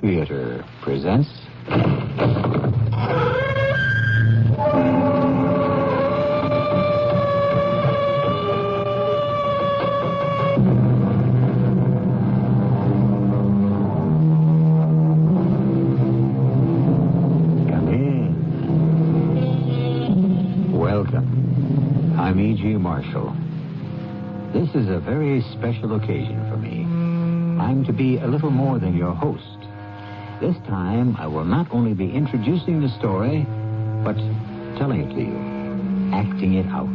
Theater presents... Come in. Welcome. I'm E.G. Marshall. This is a very special occasion for me. I'm to be a little more than your host. This time, I will not only be introducing the story, but telling it to you, acting it out.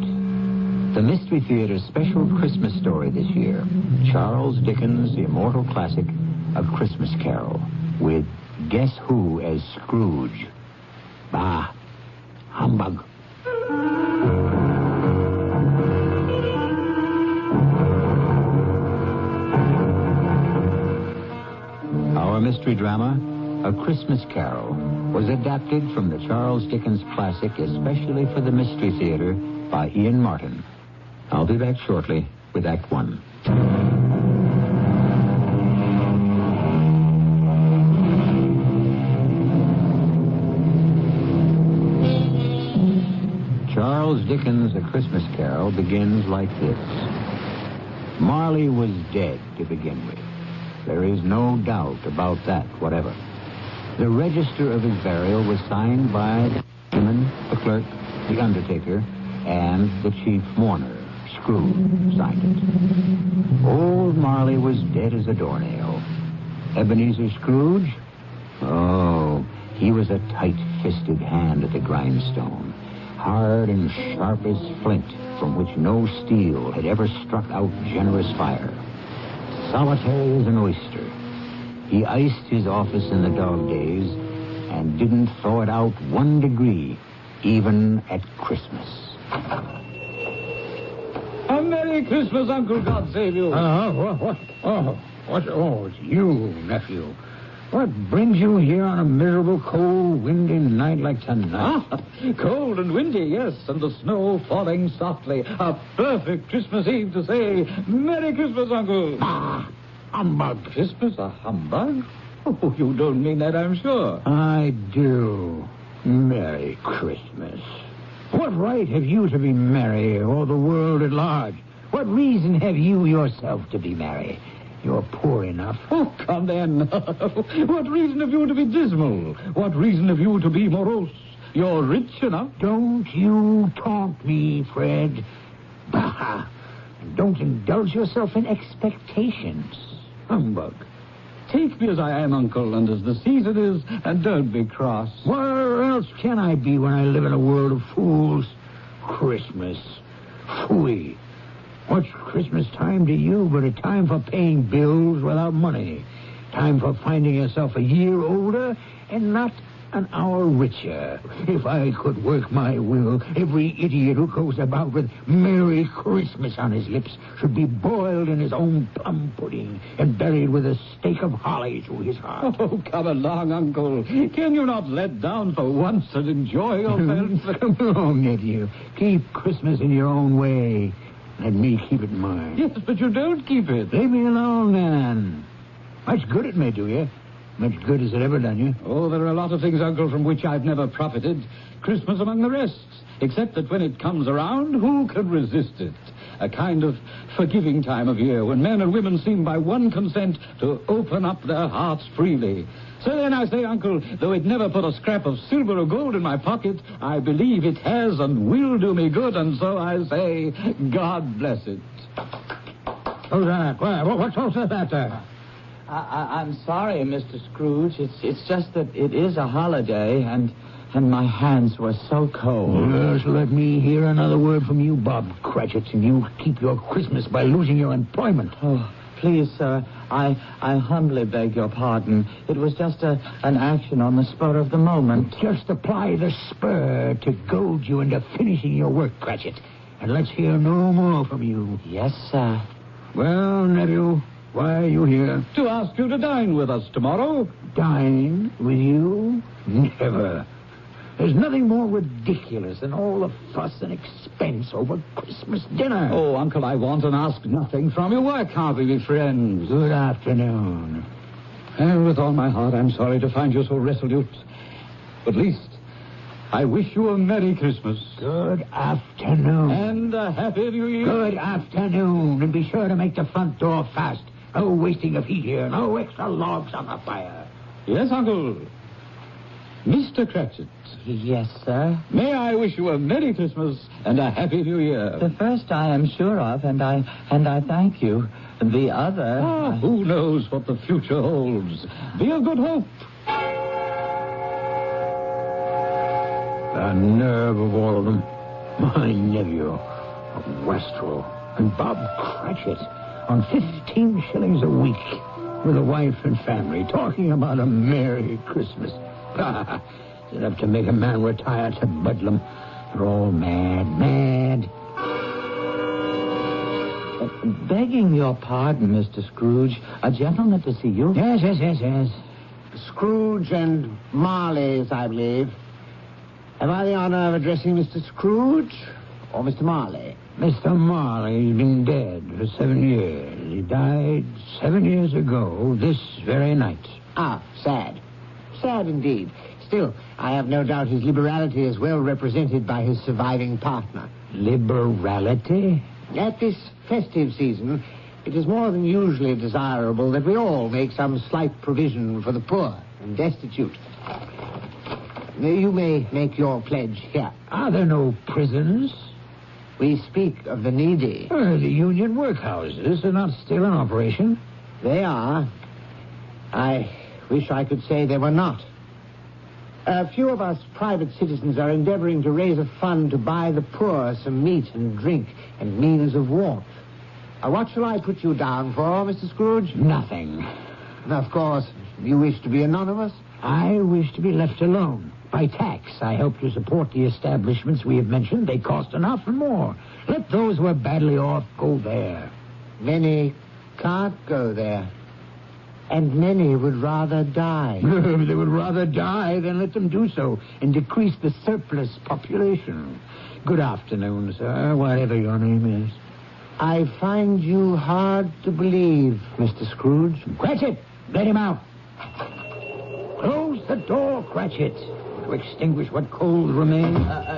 The Mystery Theater's special Christmas story this year, Charles Dickens' immortal classic, A Christmas Carol, with Guess Who as Scrooge. Bah, humbug. Our mystery drama, A Christmas Carol, was adapted from the Charles Dickens classic especially for the Mystery Theater by Ian Martin. I'll be back shortly with Act One. Charles Dickens' A Christmas Carol begins like this. Marley was dead to begin with. There is no doubt about that whatever. The register of his burial was signed by the chairman, the clerk, the undertaker, and the chief mourner. Scrooge signed it. Old Marley was dead as a doornail. Ebenezer Scrooge? Oh, he was a tight-fisted hand at the grindstone, hard and sharp as flint, from which no steel had ever struck out generous fire. Solitary as an oyster. He iced his office in the dog days and didn't throw it out 1 degree, even at Christmas. A Merry Christmas, Uncle. God save you. What? Oh, it's you, nephew. What brings you here on a miserable, cold, windy night like tonight? Cold and windy, yes, and the snow falling softly. A perfect Christmas Eve to say, Merry Christmas, Uncle. Humbug. Christmas, a humbug? Oh, you don't mean that, I'm sure. I do. Merry Christmas. What right have you to be merry, or the world at large? What reason have you yourself to be merry? You're poor enough. Oh, come then. What reason have you to be dismal? What reason have you to be morose? You're rich enough. Don't you taunt me, Fred. Bah! Don't indulge yourself in expectations. Humbug. Take me as I am, Uncle, and as the season is, and don't be cross. Where else can I be when I live in a world of fools? Christmas. Phooey. What's Christmas time to you but a time for paying bills without money? Time for finding yourself a year older and not an hour richer. If I could work my will, every idiot who goes about with Merry Christmas on his lips should be boiled in his own plum pudding and buried with a stake of holly through his heart. Oh, come along, Uncle. Can you not let down for once and enjoy yourself? Come along, nephew. Keep Christmas in your own way. Let me keep it in mine. Yes, but you don't keep it. Leave me alone, then. Much good it may do you. Much good has it ever done you? Oh, there are a lot of things, Uncle, from which I've never profited. Christmas among the rest. Except that when it comes around, who can resist it? A kind of forgiving time of year when men and women seem by one consent to open up their hearts freely. So then I say, Uncle, though it never put a scrap of silver or gold in my pocket, I believe it has and will do me good, and so I say, God bless it. Who's that? What's all that there? I'm sorry, Mr. Scrooge. It's just that it is a holiday, and my hands were so cold. Just let me hear another word from you, Bob Cratchit, and you keep your Christmas by losing your employment. Oh, please, sir, I humbly beg your pardon. It was just an action on the spur of the moment. Just apply the spur to goad you into finishing your work, Cratchit, and let's hear no more from you. Yes, sir. Well, nephew, why are you here? To ask you to dine with us tomorrow. Dine with you? Never. There's nothing more ridiculous than all the fuss and expense over Christmas dinner. Oh, Uncle, I want and ask nothing from you. Why can't we be friends? Good afternoon. And with all my heart, I'm sorry to find you so resolute. But least, I wish you a Merry Christmas. Good afternoon. And a Happy New Year. Good afternoon. And be sure to make the front door fast. No wasting of heat here. No extra logs on the fire. Yes, Uncle. Mr. Cratchit. Yes, sir. May I wish you a Merry Christmas and a Happy New Year. The first I am sure of, and I thank you. The other... Who knows what the future holds? Be of good hope. The nerve of all of them. My nephew, Westrel, and Bob Cratchit on 15 shillings a week with a wife and family talking about a Merry Christmas. It's enough to make a man retire to Bedlam. They're all mad. Begging your pardon, Mr. Scrooge, a gentleman to see you. Yes. Scrooge and Marley's, I believe. Have I the honor of addressing Mr. Scrooge or Mr. Marley? Mr. Marley's been dead for 7 years. He died 7 years ago this very night. Ah, sad. Sad indeed. Still, I have no doubt his liberality is well represented by his surviving partner. Liberality? At this festive season, it is more than usually desirable that we all make some slight provision for the poor and destitute. You may make your pledge here. Are there no prisons? We speak of the needy. The union workhouses are not still in operation. They are. I wish I could say they were not. A few of us private citizens are endeavoring to raise a fund to buy the poor some meat and drink and means of warmth. What shall I put you down for, Mr. Scrooge? Nothing. Of course, you wish to be anonymous? I wish to be left alone. By tax, I hope to support the establishments we have mentioned. They cost enough and more. Let those who are badly off go there. Many can't go there. And many would rather die. They would rather die than let them do so and decrease the surplus population. Good afternoon, sir, whatever your name is. I find you hard to believe, Mr. Scrooge. Cratchit, let him out. Close the door, Cratchit, to extinguish what coals remain.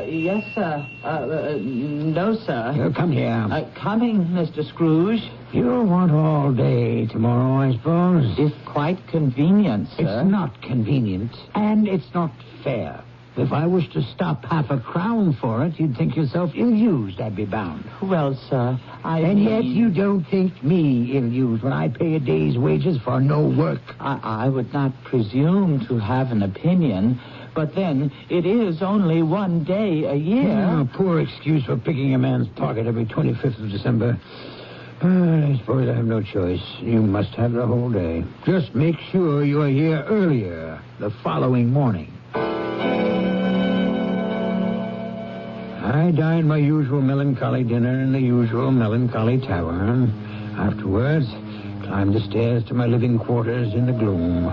Yes, sir. No, sir. Come here. Coming, Mr. Scrooge. You'll want all day tomorrow, I suppose. If quite convenient, sir. It's not convenient, and it's not fair. If I was to stop half a crown for it, you'd think yourself ill-used, I'd be bound. Well, sir, And yet you don't think me ill-used when I pay a day's wages for no work. I would not presume to have an opinion, but then it is only one day a year. Yeah, poor excuse for picking a man's pocket every 25th of December. I suppose I have no choice. You must have the whole day. Just make sure you are here earlier the following morning. I dined my usual melancholy dinner in the usual melancholy tavern. Afterwards, climbed the stairs to my living quarters in the gloom.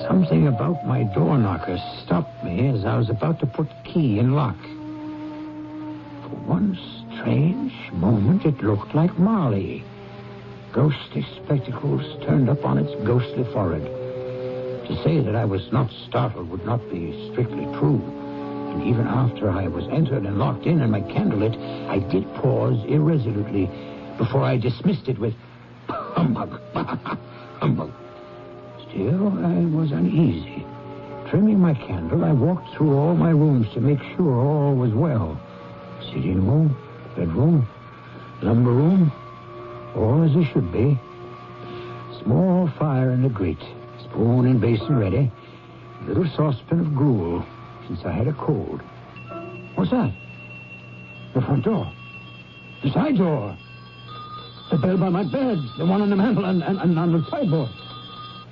Something about my door knocker stopped me as I was about to put the key in lock. For one strange moment, it looked like Marley. Ghostly spectacles turned up on its ghostly forehead. To say that I was not startled would not be strictly true. And even after I was entered and locked in and my candle lit, I did pause irresolutely before I dismissed it with humbug. Humbug. Still, I was uneasy. Trimming my candle, I walked through all my rooms to make sure all was well. Sitting room, bedroom, lumber room, all as it should be. Small fire in the grate, spoon and basin ready, little saucepan of gruel, since I had a cold. What's that? The front door. The side door. The bell by my bed. The one on the mantel and on the sideboard.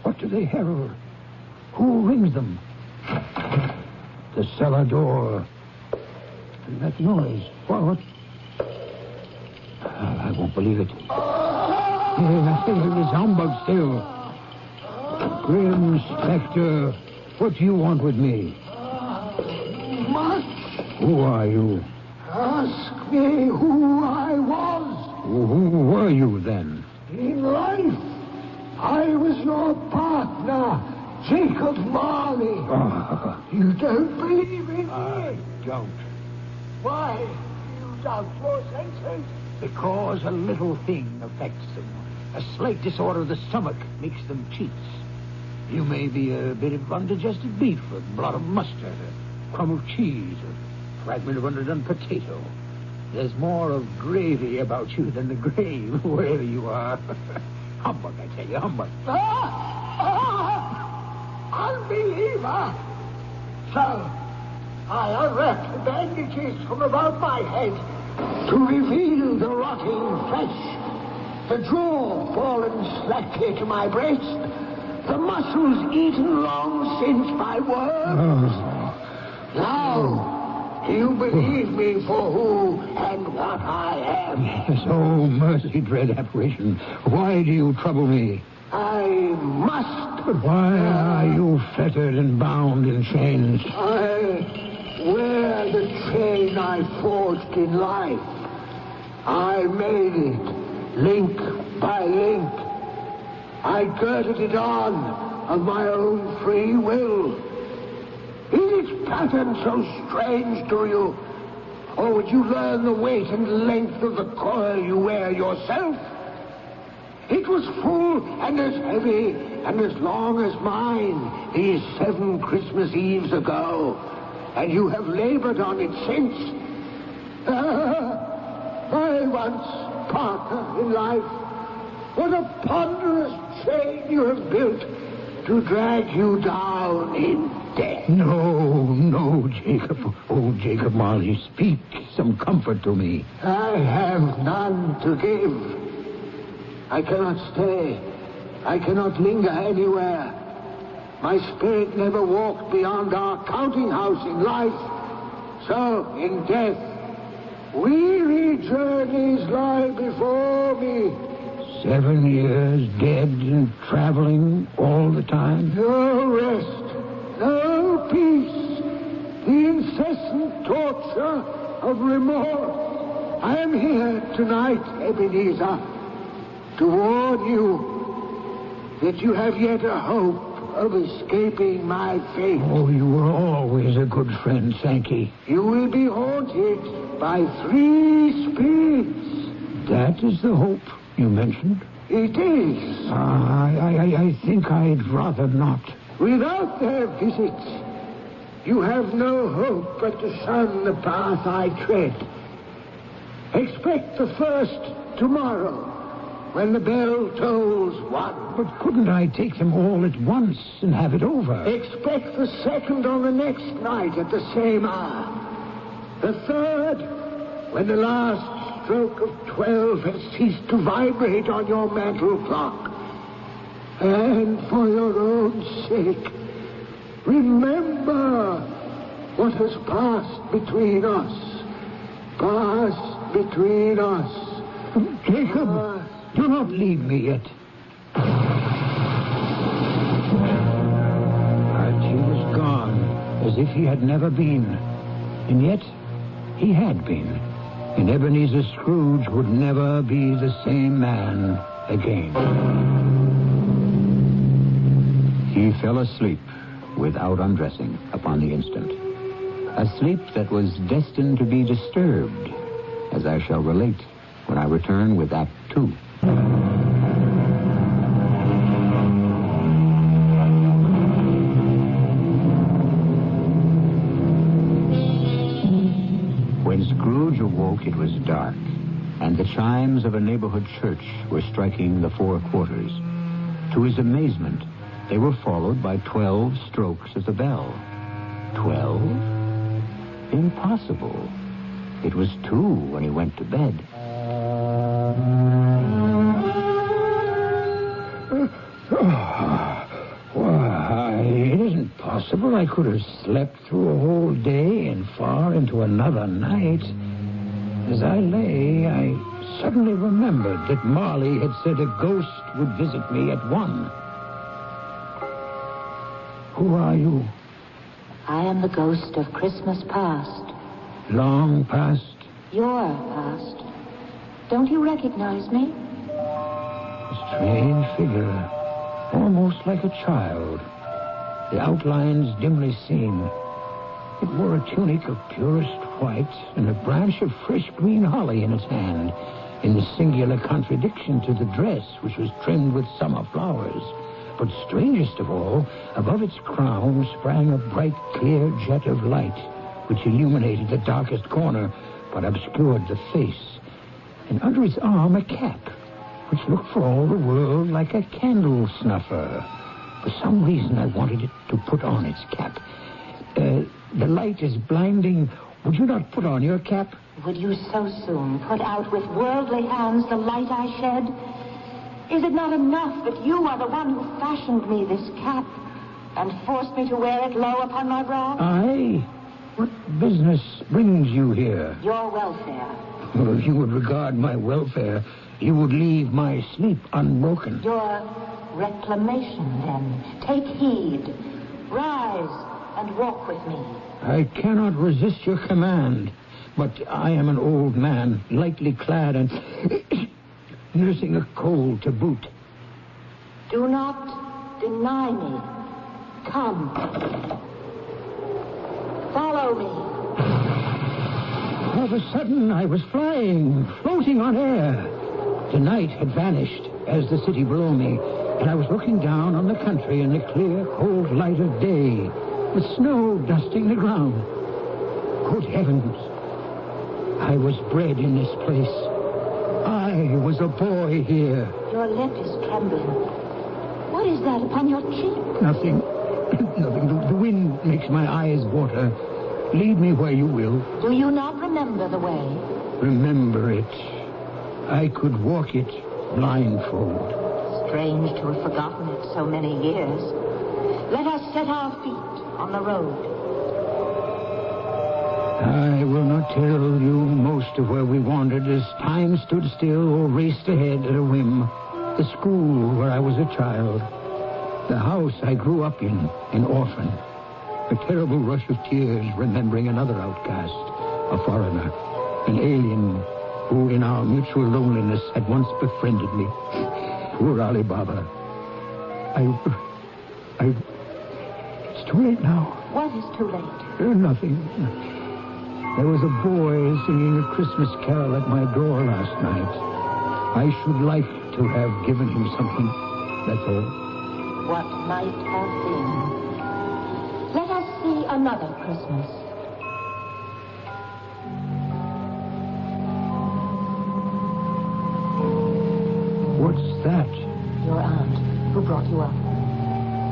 What do they herald? Who rings them? The cellar door. And that noise. What? I won't believe it. It's humbug still. Grim Spectre, what do you want with me? Much. Who are you? Ask me who I was Who were you then? in life. I was your partner, Jacob Marley. You don't believe in me? I don't. Why do you doubt your senses? Because a little thing affects them. A slight disorder of the stomach makes them cheats. You may be a bit of undigested beef, a blot of mustard, a crumb of cheese, a fragment of underdone potato. There's more of gravy about you than the grave, wherever you are. Humbug, I tell you, humbug. Unbeliever! So, I unwrapped the bandages from about my head to reveal the rotting flesh, the jaw fallen slackly to my breast, the muscles eaten long since by worms. Now, do you believe me for who and what I am? Yes, oh, mercy, dread apparition. Why do you trouble me? I must. But why are you fettered and bound in chains? I wear the chain I forged in life. I made it, link by link. I girded it on of my own free will. Is its pattern so strange to you? Or would you learn the weight and length of the coil you wear yourself? It was full and as heavy and as long as mine these 7 Christmas Eves ago. And you have labored on it since. My once partner in life, what a ponderous chain you have built to drag you down in death. No, Jacob. Oh, Jacob Marley, speak some comfort to me. I have none to give. I cannot stay. I cannot linger anywhere. My spirit never walked beyond our counting house in life. So, in death, weary journeys lie before me. 7 years dead and traveling all the time? No rest, no peace. The incessant torture of remorse. I am here tonight, Ebenezer, to warn you that you have yet a hope of escaping my fate. Oh, you were always a good friend, Sankey. You will be haunted by 3 spirits. That is the hope you mentioned? It is. I think I'd rather not. Without their visits, you have no hope but to shun the path I tread. Expect the first tomorrow, when the bell tolls 1. But couldn't I take them all at once and have it over? Expect the second on the next night at the same hour. The third, when the last stroke of 12 has ceased to vibrate on your mantle clock. And for your own sake, remember what has passed between us. Passed between us. Jacob, do not leave me yet. And he was gone, as if he had never been. And yet, he had been. And Ebenezer Scrooge would never be the same man again. He fell asleep without undressing upon the instant. A sleep that was destined to be disturbed, as I shall relate when I return with Act 2. When Scrooge awoke, it was dark, and the chimes of a neighborhood church were striking the 4 quarters. To his amazement, they were followed by 12 strokes of the bell. 12? Impossible. It was 2 when he went to bed. Why, it isn't possible I could have slept through a whole day and far into another night. As I lay, I suddenly remembered that Marley had said a ghost would visit me at 1. Who are you? I am the ghost of Christmas past. Long past? Your past. Don't you recognize me? A strange figure. almost like a child, the outlines dimly seen. It wore a tunic of purest white and a branch of fresh green holly in its hand, in singular contradiction to the dress, which was trimmed with summer flowers. But strangest of all, above its crown sprang a bright, clear jet of light, which illuminated the darkest corner, but obscured the face. And under its arm a cap, which looked for all the world like a candle snuffer. For some reason, I wanted it to put on its cap. The light is blinding. Would you not put on your cap? Would you so soon put out with worldly hands the light I shed? Is it not enough that you are the one who fashioned me this cap and forced me to wear it low upon my brow? Aye? What business brings you here? Your welfare. Well, if you would regard my welfare, you would leave my sleep unbroken. Your reclamation, then. Take heed. Rise and walk with me. I cannot resist your command, but I am an old man, lightly clad and nursing a cold to boot. Do not deny me. Come. Follow me. All of a sudden, I was flying, floating on air. The night had vanished, as the city below me, and I was looking down on the country in the clear, cold light of day, with snow dusting the ground. Good heavens! I was bred in this place. I was a boy here. Your lip is trembling. What is that upon your cheek? Nothing. Nothing. The wind makes my eyes water. Lead me where you will. Do you not remember the way? Remember it. I could walk it blindfold. Strange to have forgotten it so many years. Let us set our feet on the road. I will not tell you most of where we wandered as time stood still or raced ahead at a whim. The school where I was a child. The house I grew up in, an orphan. A terrible rush of tears remembering another outcast, a foreigner, an alien who in our mutual loneliness had once befriended me. Poor Ali Baba. It's too late now. What is too late? Nothing. There was a boy singing a Christmas carol at my door last night. I should like to have given him something, that's all. What might have been. Let us see another Christmas. What's that? Your aunt, who brought you up,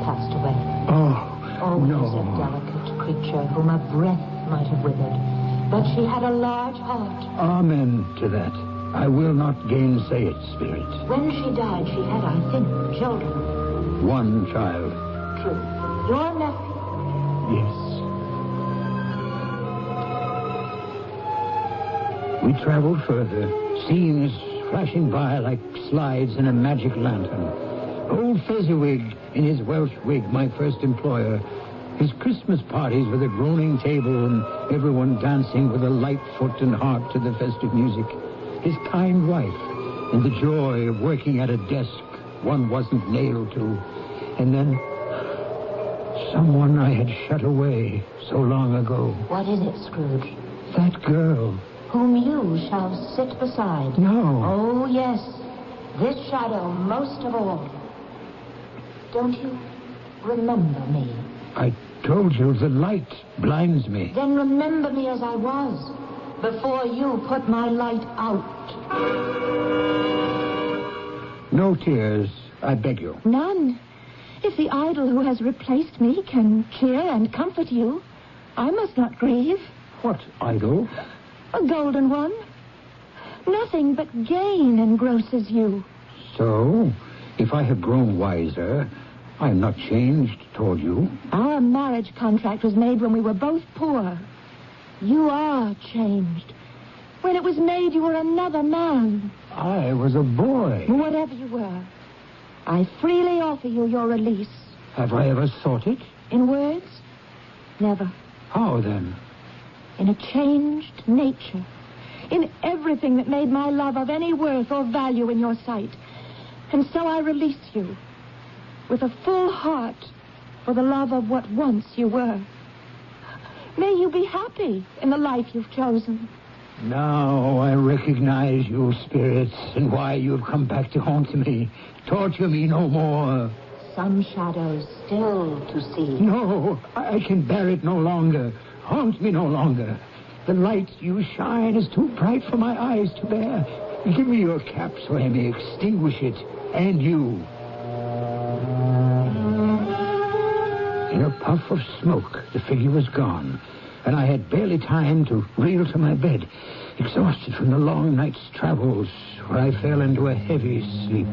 passed away. Oh, no. A delicate creature whom a breath might have withered. But she had a large heart. Amen to that. I will not gainsay it, Spirit. When she died, she had, I think, children. One child. True. Your nephew. Yes. We traveled further, scenes flashing by like slides in a magic lantern. Old Fezziwig in his Welsh wig, my first employer. His Christmas parties with a groaning table and everyone dancing with a light foot and heart to the festive music. His kind wife and the joy of working at a desk one wasn't nailed to. And then someone I had shut away so long ago. What is it, Scrooge? That girl. Whom you shall sit beside. No. Oh, yes. This shadow most of all. Don't you remember me? I told you the light blinds me. Then remember me as I was, before you put my light out. No tears, I beg you. None. If the idol who has replaced me can cheer and comfort you, I must not grieve. What idol? A golden one. Nothing but gain engrosses you. So, if I have grown wiser, I am not changed toward you. Our marriage contract was made when we were both poor. You are changed. When it was made, you were another man. I was a boy. Whatever you were, I freely offer you your release. Have I ever sought it? In words? Never. How then? In a changed nature. In everything that made my love of any worth or value in your sight. And so I release you. with a full heart for the love of what once you were. May you be happy in the life you've chosen. Now I recognize you, spirits, and why you've come back to haunt me. Torture me no more. Some shadows still to see. No, I can bear it no longer. Haunt me no longer. The light you shine is too bright for my eyes to bear. Give me your cap so I may extinguish it, and you. In a puff of smoke, the figure was gone, and I had barely time to reel to my bed, exhausted from the long night's travels, where I fell into a heavy sleep.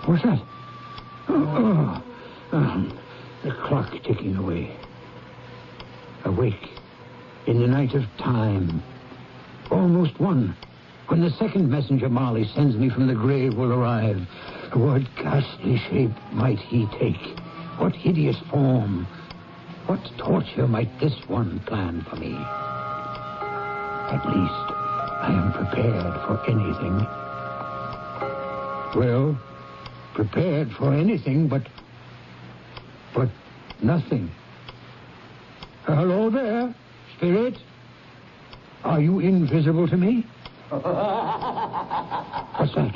What's that? The clock ticking away. Awake in the night of time. Almost one. When the second messenger Marley sends me from the grave will arrive. What ghastly shape might he take? What hideous form? What torture might this one plan for me? At least I am prepared for anything. Well, prepared for anything but nothing. Hello there, spirit. Are you invisible to me? What's that?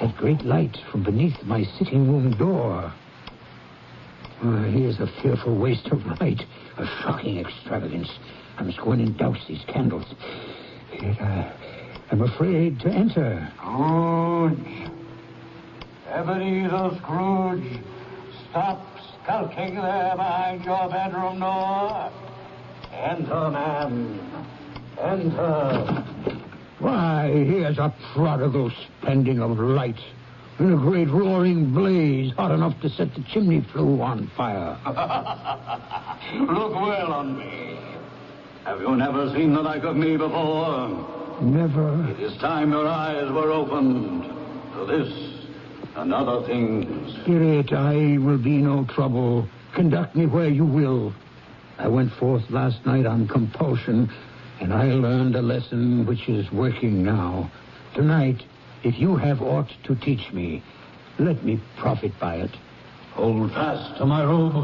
That great light from beneath my sitting room door. Here's a fearful waste of light, a shocking extravagance. I must go in and douse these candles. Yet I'm afraid to enter. Scrooge! Ebenezer Scrooge! Stop skulking there behind your bedroom door. Enter, man. Enter. Why, here's a prodigal spending of light in a great roaring blaze hot enough to set the chimney flue on fire. Look well on me. Have you never seen the like of me before? Never. It is time your eyes were opened to this and other things. Spirit, I will be no trouble. Conduct me where you will. I went forth last night on compulsion, and I learned a lesson which is working now. Tonight, if you have aught to teach me, let me profit by it. Hold fast to my robe.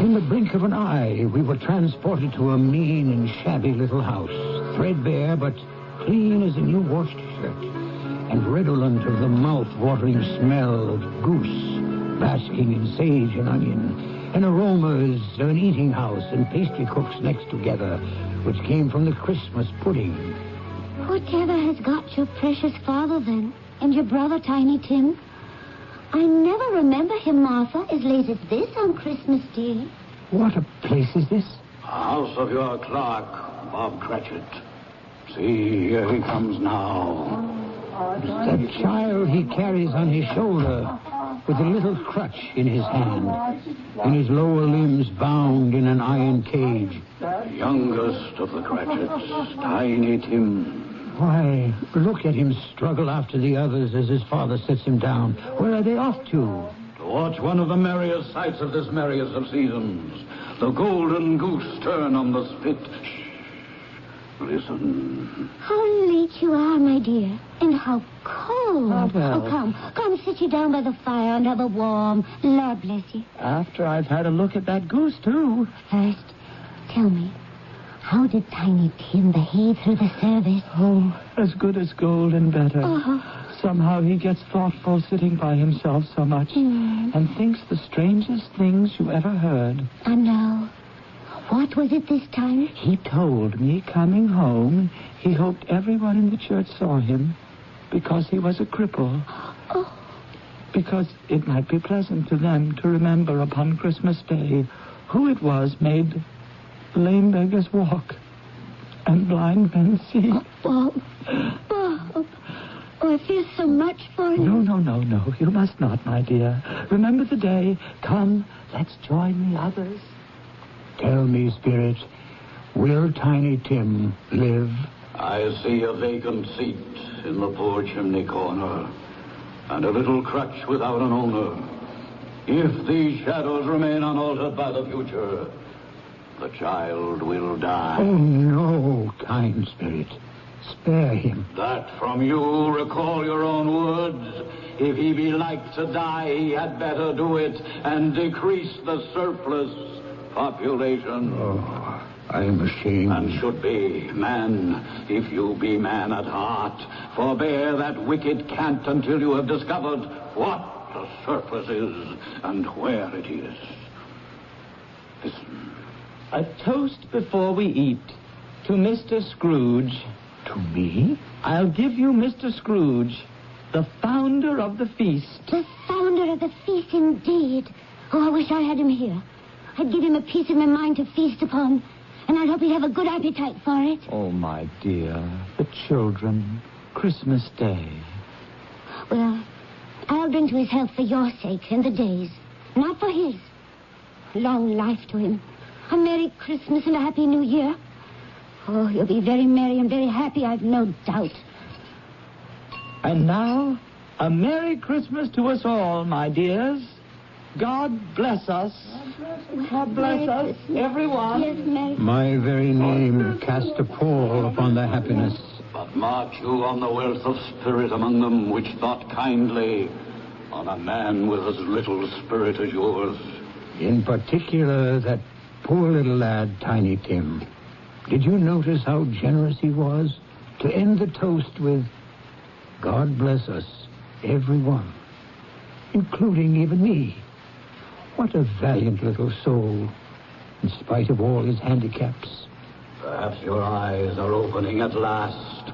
In the blink of an eye, we were transported to a mean and shabby little house, threadbare but clean as a new washed shirt, and redolent of the mouth-watering smell of goose, basking in sage and onion, and aromas of an eating house and pastry cooks next together, which came from the Christmas pudding. Whatever has got your precious father, then, and your brother, Tiny Tim? I never remember him, Martha, as late as this on Christmas Day. What a place is this? House of your clerk, Bob Cratchit. See, here he comes now. That child he carries on his shoulder, with a little crutch in his hand, and his lower limbs bound in an iron cage. The youngest of the Cratchits, Tiny Tim. Why, look at him struggle after the others as his father sets him down. Where are they off to? To watch one of the merriest sights of this merriest of seasons. The golden goose turn on the spit. Shh. Listen. How late you are, my dear, and how cold. Oh, well. Oh, come, sit you down by the fire and have a warm. Lord bless you. After I've had a look at that goose, too. First, tell me, how did Tiny Tim behave through the service? Oh, as good as gold and better. Oh. Somehow he gets thoughtful sitting by himself so much and thinks the strangest things you ever heard. And now, what was it this time? He told me coming home he hoped everyone in the church saw him because he was a cripple. Oh. Because it might be pleasant to them to remember upon Christmas Day who it was made lame beggars walk and blind men see. Bob. Oh, I feel so much for you. No. You must not, my dear. Remember the day. Come, let's join the others. Tell me, Spirit, will Tiny Tim live? I see a vacant seat in the poor chimney corner, and a little crutch without an owner. If these shadows remain unaltered by the future, the child will die. Oh, no, kind Spirit. Spare him. That from you, recall your own words. If he be like to die, he had better do it and decrease the surplus population. Oh, I am ashamed. And should be, man, if you be man at heart, forbear that wicked cant until you have discovered what the surplus is and where it is. Listen. A toast before we eat to Mr. Scrooge. To me? I'll give you Mr. Scrooge, the founder of the feast. The founder of the feast, indeed. Oh, I wish I had him here. I'd give him a piece of my mind to feast upon, and I'd hope he'd have a good appetite for it. Oh, my dear, the children, Christmas Day. Well, I'll drink to his health for your sake and the day's, not for his. Long life to him. A Merry Christmas and a Happy New Year. Oh, you'll be very merry and very happy, I've no doubt. And now, a Merry Christmas to us all, my dears. God bless us. God bless us, everyone. Yes, Merry. My very name cast a pall upon their happiness. But mark you on the wealth of spirit among them, which thought kindly on a man with as little spirit as yours. In particular, that poor little lad, Tiny Tim. Did you notice how generous he was to end the toast with, God bless us, everyone, including even me? What a valiant little soul, in spite of all his handicaps. Perhaps your eyes are opening at last.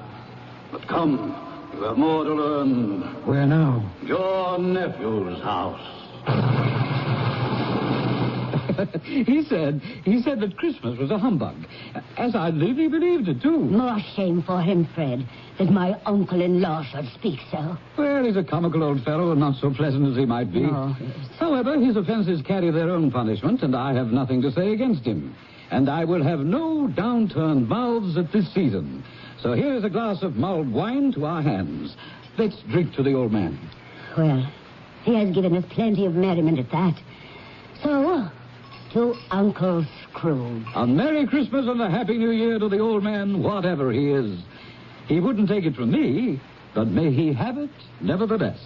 But come, you have more to learn. Where now? Your nephew's house. He said that Christmas was a humbug. As I live, he believed it, too. More shame for him, Fred, that my uncle-in-law should speak so. Well, he's a comical old fellow and not so pleasant as he might be. No, yes. However, his offenses carry their own punishment, and I have nothing to say against him. And I will have no downturned mouths at this season. So here's a glass of mulled wine to our hands. Let's drink to the old man. Well, he has given us plenty of merriment at that. So, to Uncle Scrooge. A Merry Christmas and a Happy New Year to the old man, whatever he is. He wouldn't take it from me, but may he have it nevertheless.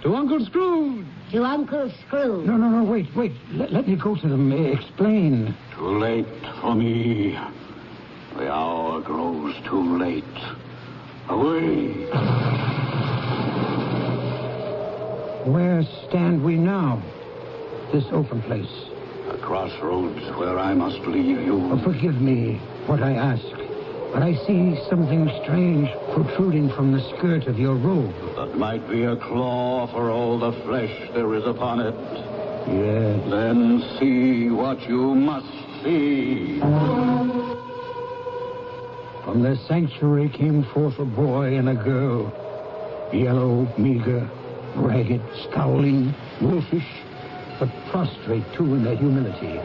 To Uncle Scrooge. To Uncle Scrooge. No, wait. Let me go to them. Explain. Too late for me. The hour grows too late. Away. Where stand we now? This open place. A crossroads where I must leave you. Oh, forgive me what I ask, but I see something strange protruding from the skirt of your robe. That might be a claw for all the flesh there is upon it. Yes. Then see what you must see. From their sanctuary came forth a boy and a girl. Yellow, meager, ragged, scowling, wolfish, but prostrate, too, in their humility.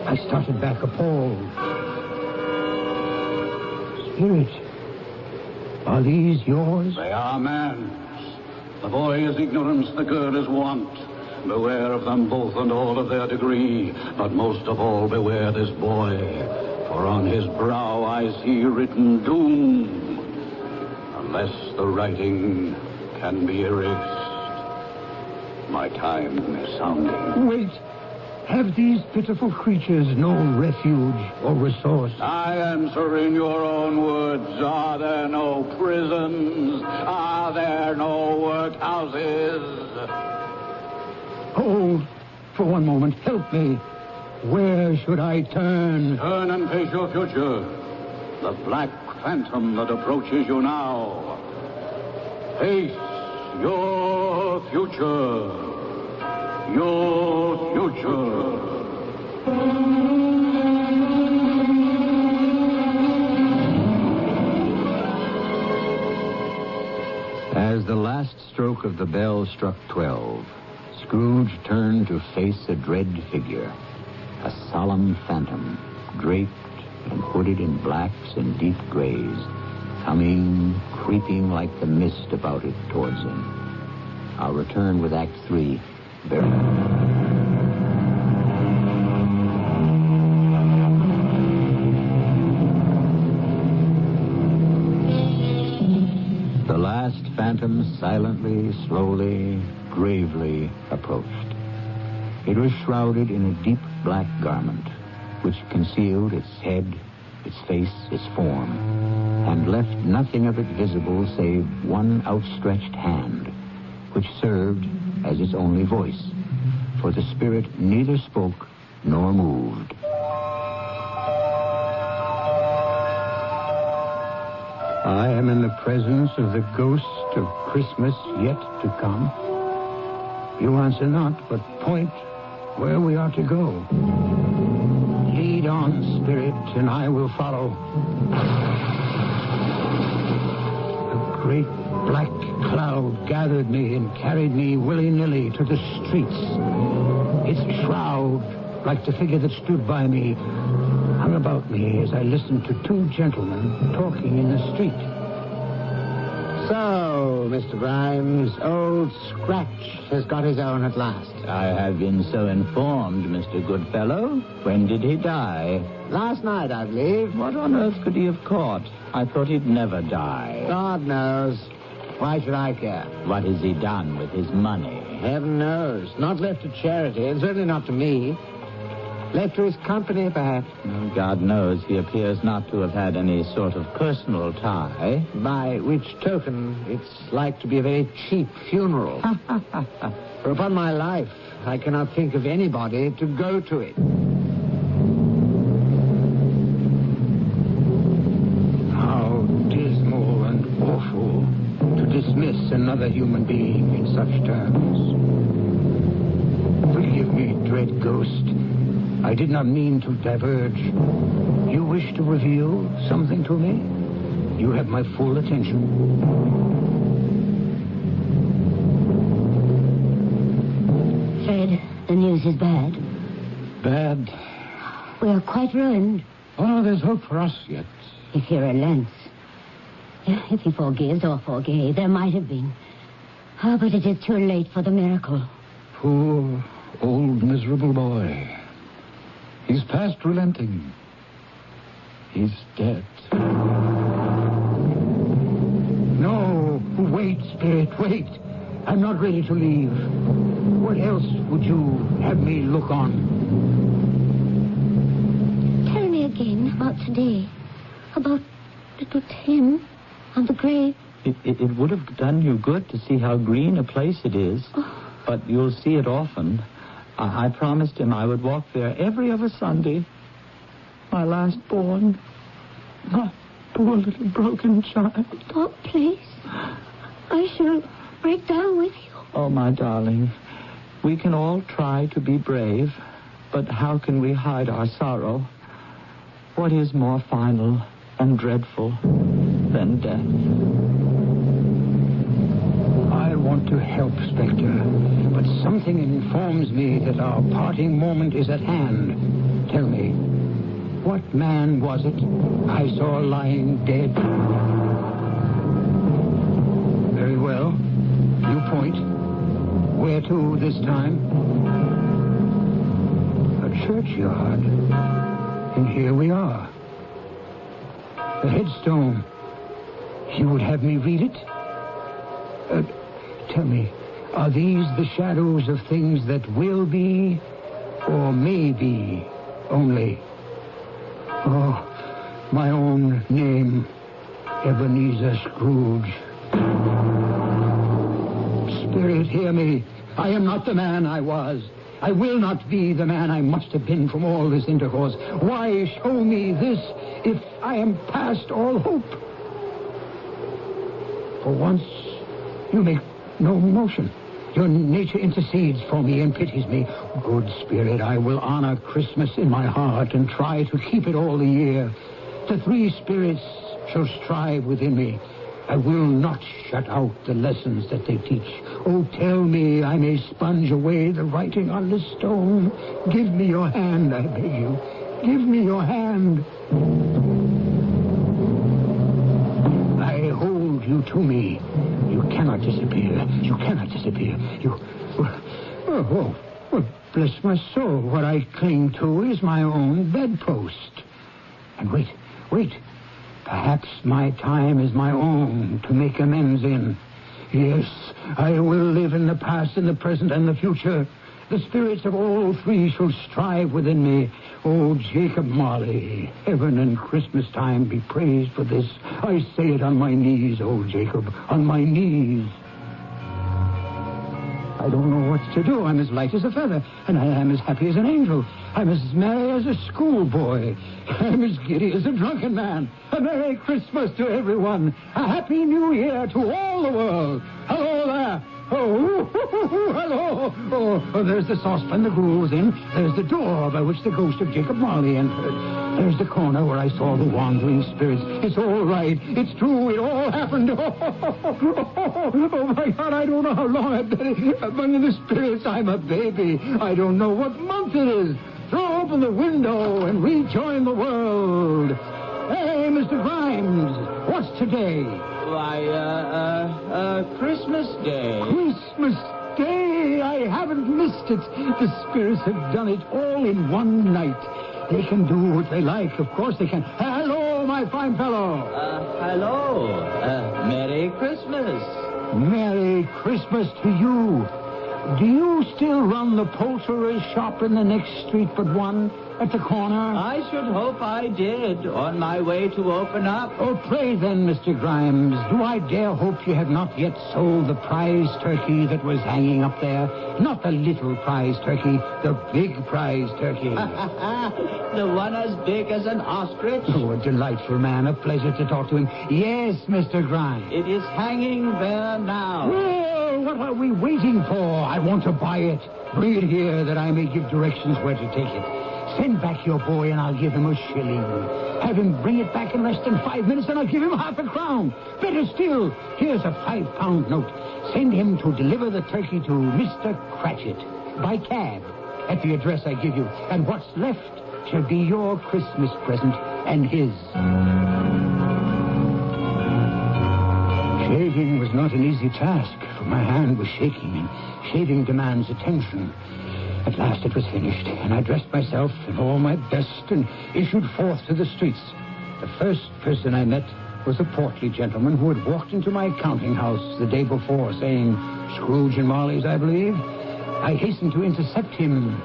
I started back appalled. Spirit, are these yours? They are man's. The boy is ignorance, the girl is want. Beware of them both and all of their degree, but most of all beware this boy, for on his brow I see written doom, unless the writing can be erased. My time is sounding. Wait. Have these pitiful creatures no refuge or resource? I answer in your own words. Are there no prisons? Are there no workhouses? Hold for one moment. Help me. Where should I turn? Turn and face your future. The black phantom that approaches you now. Face your future. Your future. As the last stroke of the bell struck 12, Scrooge turned to face a dread figure, a solemn phantom, draped and hooded in blacks and deep grays, coming, creeping like the mist about it towards him. I'll return with Act 3 very silently, slowly, gravely approached. It was shrouded in a deep black garment, which concealed its head, its face, its form, and left nothing of it visible save one outstretched hand, which served as its only voice, for the spirit neither spoke nor moved. I am in the presence of the ghost of Christmas yet to come. You answer not, but point where we are to go. Lead on, spirit, and I will follow. A great black cloud gathered me and carried me willy-nilly to the streets. Its shroud, like the figure that stood by me, hung about me as I listened to two gentlemen talking in the street. So, Mr. Grimes, old Scratch has got his own at last. I have been so informed, Mr. Goodfellow. When did he die? Last night, I believe. What on earth could he have caught? I thought he'd never die. God knows. Why should I care? What has he done with his money? Heaven knows. Not left to charity, and certainly not to me. Left to his company, perhaps. Well, God knows he appears not to have had any sort of personal tie. By which token, it's like to be a very cheap funeral. For upon my life, I cannot think of anybody to go to it. How dismal and awful to dismiss another human being in such terms. Forgive me, dread ghost. I did not mean to diverge. You wish to reveal something to me? You have my full attention. Fred, the news is bad. Bad? We are quite ruined. Oh, there's hope for us yet. If he relents. If he forgives or forgave, there might have been. Oh, but it is too late for the miracle. Poor, old, miserable boy. He's past relenting. He's dead. No, wait, spirit, wait. I'm not ready to leave. What else would you have me look on? Tell me again about today. About little Tim on the grave. It would have done you good to see how green a place it is. Oh. But you'll see it often. I promised him I would walk there every other Sunday. My last born. My poor little broken child. Oh, please. I shall break down with you. Oh, my darling. We can all try to be brave, but how can we hide our sorrow? What is more final and dreadful than death? I want to help, Spectre, but something informs me that our parting moment is at hand. Tell me, what man was it I saw lying dead? Very well. You point. Where to this time? A churchyard. And here we are. The headstone. You would have me read it? Tell me, are these the shadows of things that will be or may be only? Oh, my own name, Ebenezer Scrooge. Spirit, hear me. I am not the man I was. I will not be the man I must have been from all this intercourse. Why show me this if I am past all hope? For once, you make no motion. Your nature intercedes for me and pities me. Good Spirit, I will honor Christmas in my heart and try to keep it all the year. The three spirits shall strive within me. I will not shut out the lessons that they teach. Oh, tell me I may sponge away the writing on the stone. Give me your hand, I beg you. Give me your hand. I hold you to me. You cannot disappear. You cannot disappear. You... Oh, bless my soul. What I cling to is my own bedpost. And wait. Perhaps my time is my own to make amends in. Yes, I will live in the past, in the present, and the future. The spirits of all three shall strive within me. Oh, Jacob Marley, heaven and Christmas time be praised for this. I say it on my knees, oh, Jacob, on my knees. I don't know what to do. I'm as light as a feather, and I am as happy as an angel. I'm as merry as a schoolboy. I'm as giddy as a drunken man. A Merry Christmas to everyone. A Happy New Year to all the world. Hello there. Oh, hello. Oh, there's the saucepan the gruel was in. There's the door by which the ghost of Jacob Marley entered. There's the corner where I saw the wandering spirits. It's all right. It's true. It all happened. Oh, my God, I don't know how long I've been among the spirits. I'm a baby. I don't know what month it is. Throw open the window and rejoin the world. Hey, Mr. Grimes, what's today? Why, Christmas Day. Christmas Day! I haven't missed it. The spirits have done it all in one night. They can do what they like. Of course they can. Hello, my fine fellow. Hello. Merry Christmas. Merry Christmas to you. Do you still run the poulterer's shop in the next street but one? At the corner? I should hope I did, on my way to open up. Oh, pray then, Mr. Grimes, do I dare hope you have not yet sold the prize turkey that was hanging up there? Not the little prize turkey, the big prize turkey. The one as big as an ostrich? Oh, a delightful man, a pleasure to talk to him. Yes, Mr. Grimes. It is hanging there now. Well, what are we waiting for? I want to buy it. Bring it here that I may give directions where to take it. Send back your boy and I'll give him a shilling. Have him bring it back in less than 5 minutes and I'll give him half a crown. Better still, here's a £5 note. Send him to deliver the turkey to Mr. Cratchit by cab at the address I give you. And what's left shall be your Christmas present and his. Shaving was not an easy task, for my hand was shaking, and shaving demands attention. At last it was finished, and I dressed myself in all my best and issued forth to the streets. The first person I met was a portly gentleman who had walked into my counting house the day before, saying, Scrooge and Marley's, I believe. I hastened to intercept him.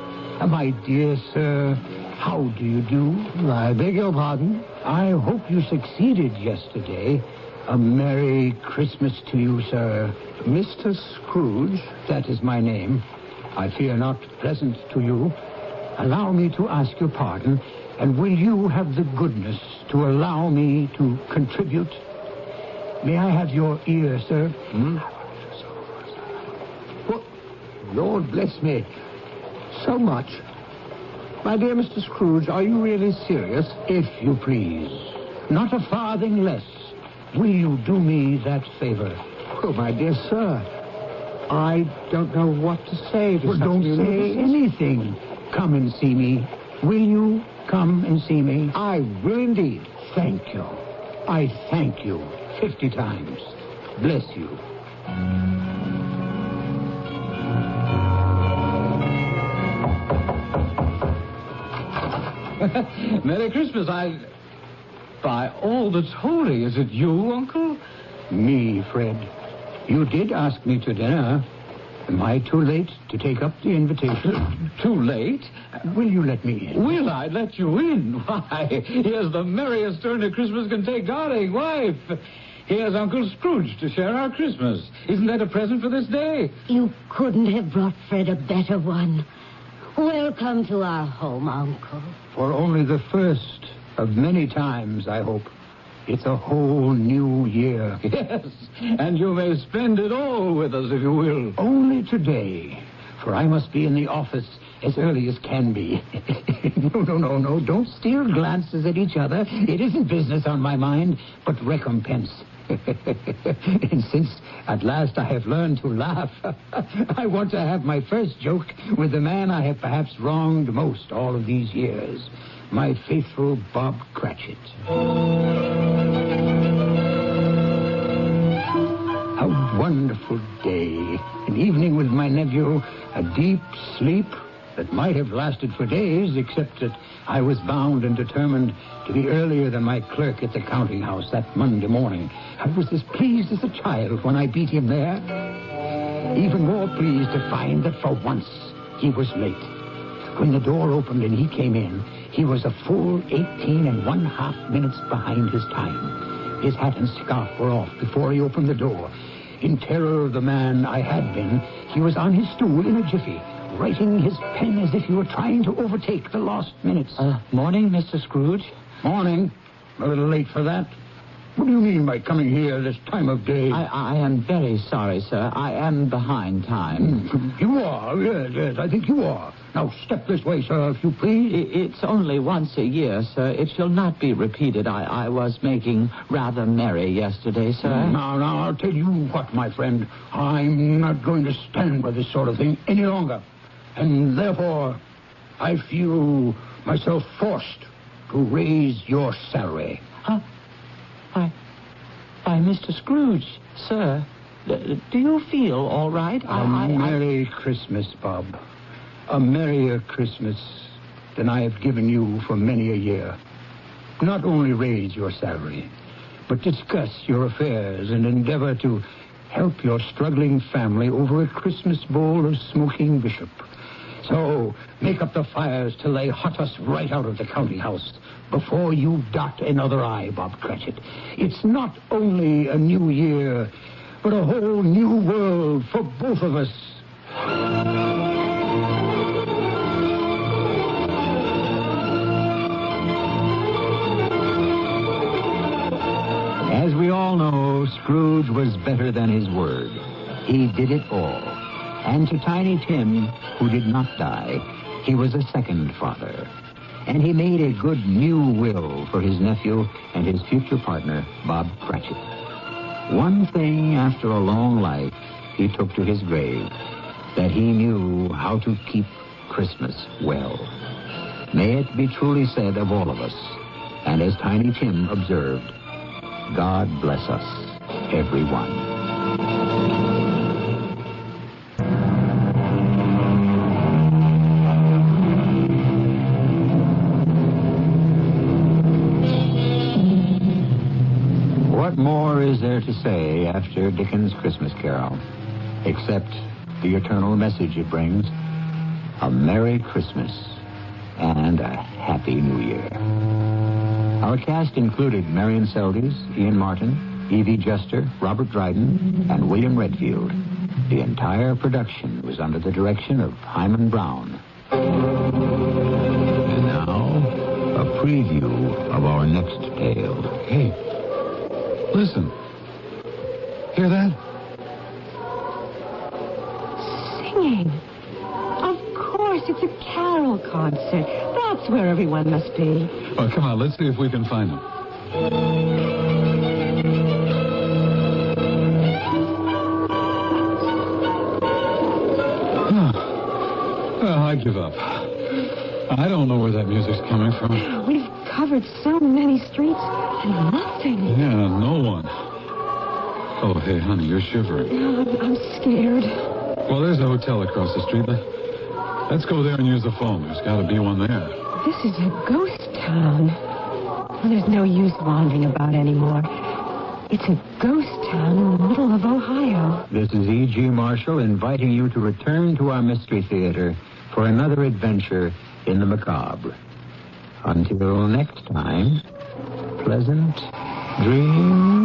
My dear sir, how do you do? I beg your pardon? I hope you succeeded yesterday. A Merry Christmas to you, sir. Mr. Scrooge, that is my name. I fear not pleasant to you. Allow me to ask your pardon, and will you have the goodness to allow me to contribute? May I have your ear, sir? What? Lord bless me. So much. My dear Mr. Scrooge, are you really serious? If you please. Not a farthing less. Will you do me that favor? Oh, my dear sir. I don't know what to say to don't say anything. Come and see me. Will you come and see me? I will indeed. Thank you. I thank you 50 times. Bless you. Merry Christmas. By all that's holy, is it you, Uncle? Me, Fred. You did ask me to dinner. Am I too late to take up the invitation? Too late? Will you let me in? Will I let you in? Why, here's the merriest turn a Christmas can take, darling wife. Here's Uncle Scrooge to share our Christmas. Isn't that a present for this day? You couldn't have brought Fred a better one. Welcome to our home, Uncle. For only the first of many times, I hope. It's a whole new year. Yes, and you may spend it all with us if you will. Only today, for I must be in the office as early as can be. No. Don't steal glances at each other. It isn't business on my mind, but recompense. And since at last I have learned to laugh, I want to have my first joke with the man I have perhaps wronged most all of these years. My faithful Bob Cratchit. A wonderful day. An evening with my nephew, a deep sleep, that might have lasted for days, except that I was bound and determined to be earlier than my clerk at the counting house that Monday morning. I was as pleased as a child when I beat him there. Even more pleased to find that for once he was late. When the door opened and he came in, he was a full 18½ minutes behind his time. His hat and scarf were off before he opened the door. In terror of the man I had been, he was on his stool in a jiffy, writing his pen as if he were trying to overtake the lost minutes. Morning, Mr. Scrooge. Morning. A little late for that. What do you mean by coming here this time of day? I am very sorry, sir. I am behind time. You are? Yes, I think you are. Now, step this way, sir, if you please. It's only once a year, sir. It shall not be repeated. I was making rather merry yesterday, sir. Now, I'll tell you what, my friend. I'm not going to stand by this sort of thing any longer. And therefore, I feel myself forced to raise your salary. Huh? Why, Mr. Scrooge, sir, do you feel all right? Merry Christmas, Bob. A merrier Christmas than I have given you for many a year. Not only raise your salary, but discuss your affairs and endeavor to help your struggling family over a Christmas bowl of smoking bishop. So, make up the fires till they hot us right out of the counting house before you dot another I, Bob Cratchit. It's not only a new year, but a whole new world for both of us. As we all know, Scrooge was better than his word. He did it all. And to Tiny Tim, who did not die, he was a second father. And he made a good new will for his nephew and his future partner, Bob Cratchit. One thing after a long life he took to his grave, that he knew how to keep Christmas well. May it be truly said of all of us, and as Tiny Tim observed, God bless us, everyone. What more is there to say after Dickens' Christmas Carol, except the eternal message it brings, a Merry Christmas and a Happy New Year. Our cast included Marion Seldes, Ian Martin, Evie Juster, Robert Dryden, and William Redfield. The entire production was under the direction of Hyman Brown. And now, a preview of our next tale. Hey, listen. Hear that? Singing. Of course, it's a carol concert. That's where everyone must be. Oh, come on, let's see if we can find them. Well, I give up. I don't know where that music's coming from. We've covered so many streets and nothing. Yeah, no one. Oh, hey, honey, you're shivering. I'm scared. Well, there's a hotel across the street. Let's go there and use the phone. There's got to be one there. This is a ghost town. Well, there's no use wandering about anymore. It's a ghost town in the middle of Ohio. This is E.G. Marshall inviting you to return to our Mystery Theater for another adventure in the macabre. Until next time, pleasant dreams.